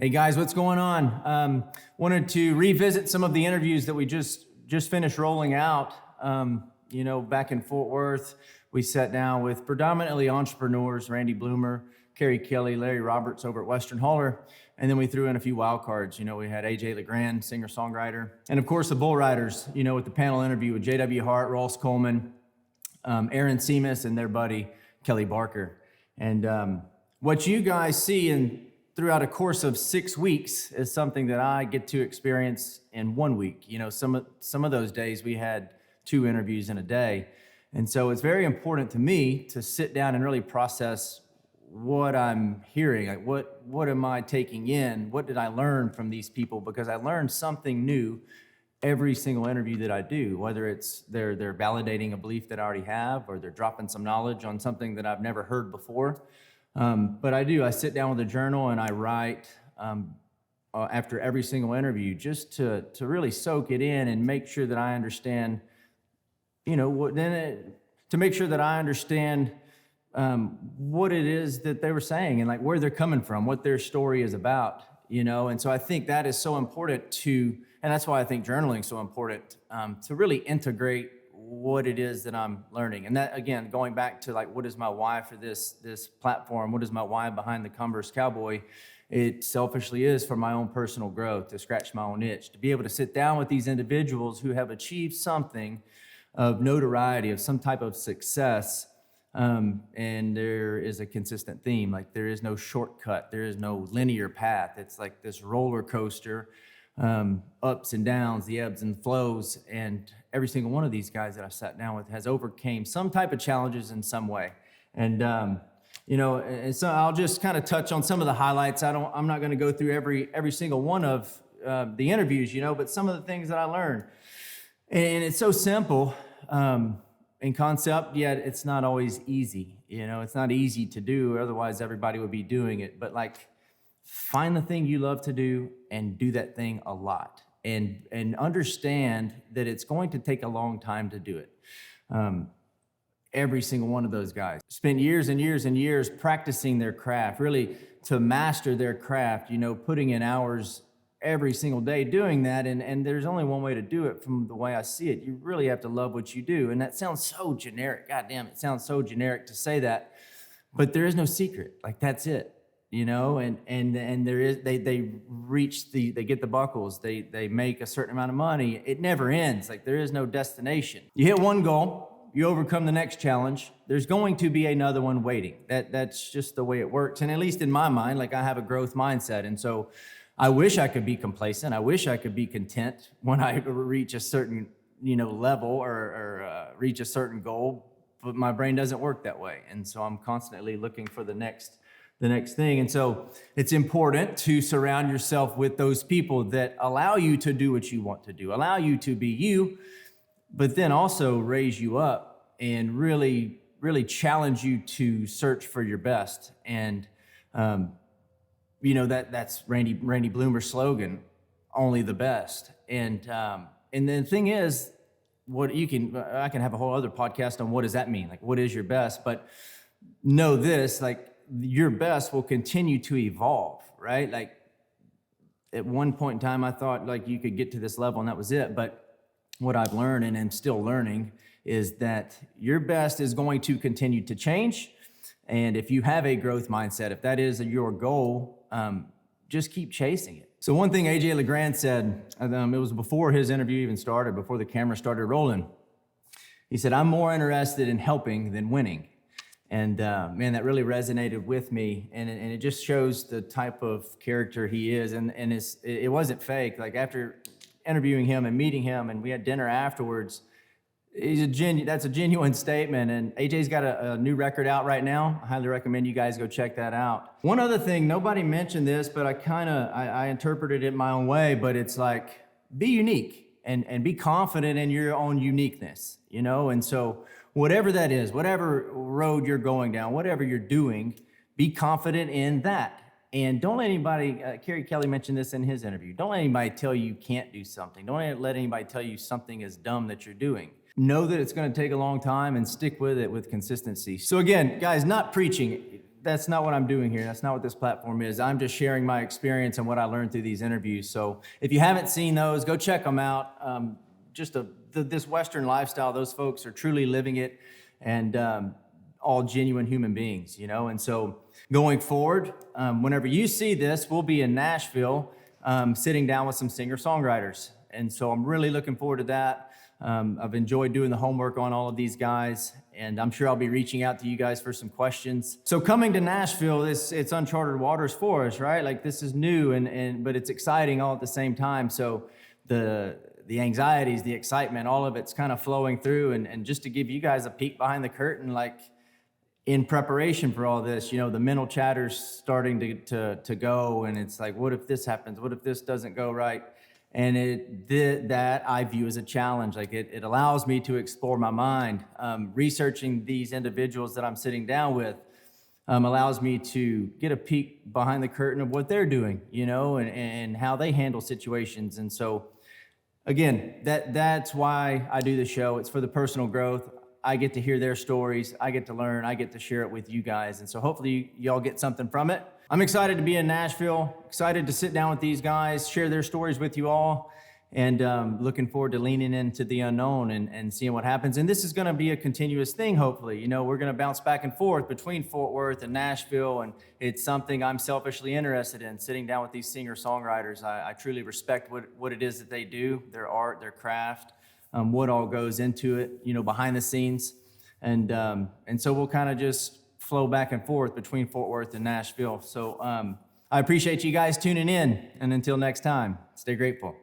Hey guys, what's going on? Wanted to revisit some of the interviews that we just finished rolling out. Back in Fort Worth, we sat down with predominantly entrepreneurs, Randy Bloomer, Kerry Kelley, Larry Roberts over at Western Hauler, and then we threw in a few wild cards. We had LeGrand, singer-songwriter, and of course the Bull Riders, with the panel interview with J.W. Hart, Ross Coleman, Aaron Semas, and their buddy, Kelly Barker. And what you guys see throughout a course of 6 weeks is something that I get to experience in 1 week. Some of those days we had 2 interviews in a day. And so it's very important to me to sit down and really process what I'm hearing. Like what am I taking in? What did I learn from these people? Because I learned something new every single interview that I do, whether it's they're validating a belief that I already have, or they're dropping some knowledge on something that I've never heard before. But I sit down with a journal and I write after every single interview, just to really soak it in and make sure that I understand, to make sure that I understand what it is that they were saying and like where they're coming from, what their story is about, And so I think that is so important and that's why I think journaling is so important, to really integrate what it is that I'm learning. And that, again, going back to like, what is my why for this platform? What is my why behind the Converse Cowboy? It selfishly is for my own personal growth, to scratch my own itch, to be able to sit down with these individuals who have achieved something of notoriety, of some type of success. And there is a consistent theme. Like, there is no shortcut. There is no linear path. It's like this roller coaster, ups and downs, the ebbs and flows. And every single one of these guys that I've sat down with has overcame some type of challenges in some way. And, and so I'll just kind of touch on some of the highlights. I'm not going to go through every single one of the interviews, but some of the things that I learned. And it's so simple in concept, yet it's not always easy. It's not easy to do, otherwise everybody would be doing it. But like, find the thing you love to do and do that thing a lot. And understand that it's going to take a long time to do it. Every single one of those guys spent years and years and years practicing their craft, really to master their craft, putting in hours every single day doing that. And there's only one way to do it from the way I see it. You really have to love what you do. And that sounds so generic. God damn, it sounds so generic to say that. But there is no secret. Like, that's it. And there is, they get the buckles, they make a certain amount of money. It never ends. Like, there is no destination. You hit one goal, you overcome the next challenge, there's going to be another one waiting. That's just the way it works. And at least in my mind, like, I have a growth mindset. And so I wish I could be complacent. I wish I could be content when I reach a certain, level or reach a certain goal, but my brain doesn't work that way. And so I'm constantly looking for the next thing. And so it's important to surround yourself with those people that allow you to do what you want to do, allow you to be you, but then also raise you up and really, really challenge you to search for your best. And, that's Randy Bloomer's slogan, only the best. And the thing is, I can have a whole other podcast on what does that mean? Like, what is your best? But know this, like, your best will continue to evolve, right? Like, at one point in time, I thought like you could get to this level and that was it. But what I've learned and am still learning is that your best is going to continue to change. And if you have a growth mindset, if that is your goal, just keep chasing it. So one thing LeGrand said, it was before his interview even started, before the camera started rolling. He said, "I'm more interested in helping than winning." And man, that really resonated with me, and it just shows the type of character he is. And it wasn't fake. Like, after interviewing him and meeting him, and we had dinner afterwards, that's a genuine statement. And AJ's got a new record out right now. I highly recommend you guys go check that out. One other thing, nobody mentioned this, but I interpreted it my own way. But it's like, be unique and be confident in your own uniqueness, And so, whatever that is, whatever road you're going down, whatever you're doing, be confident in that. And don't let anybody, Kerry Kelley mentioned this in his interview, don't let anybody tell you can't do something. Don't let anybody tell you something is dumb that you're doing. Know that it's going to take a long time and stick with it with consistency. So again, guys, not preaching. that's not what I'm doing here. That's not what this platform is. I'm just sharing my experience and what I learned through these interviews. So if you haven't seen those, go check them out. This Western lifestyle, those folks are truly living it, and all genuine human beings, you know? And so going forward, whenever you see this, we'll be in Nashville sitting down with some singer-songwriters. And so I'm really looking forward to that. I've enjoyed doing the homework on all of these guys, and I'm sure I'll be reaching out to you guys for some questions. So coming to Nashville, it's uncharted waters for us, right? Like, this is new, but it's exciting all at the same time. So the anxieties, the excitement, all of it's kind of flowing through. And just to give you guys a peek behind the curtain, like, in preparation for all this, you know, the mental chatter's starting to go, and it's like, what if this happens? What if this doesn't go right? And that I view as a challenge. Like, it allows me to explore my mind. Researching these individuals that I'm sitting down with allows me to get a peek behind the curtain of what they're doing, you know, and how they handle situations. And so, again, that's why I do the show. It's for the personal growth. I get to hear their stories. I get to learn. I get to share it with you guys. And so hopefully y'all get something from it. I'm excited to be in Nashville, excited to sit down with these guys, share their stories with you all, and looking forward to leaning into the unknown and seeing what happens. And this is going to be a continuous thing, hopefully. You know, we're going to bounce back and forth between Fort Worth and Nashville, and it's something I'm selfishly interested in, sitting down with these singer-songwriters. I truly respect what it is that they do, their art, their craft, what all goes into it, you know, behind the scenes. And so we'll kind of just flow back and forth between Fort Worth and Nashville. So I appreciate you guys tuning in. And until next time, stay grateful.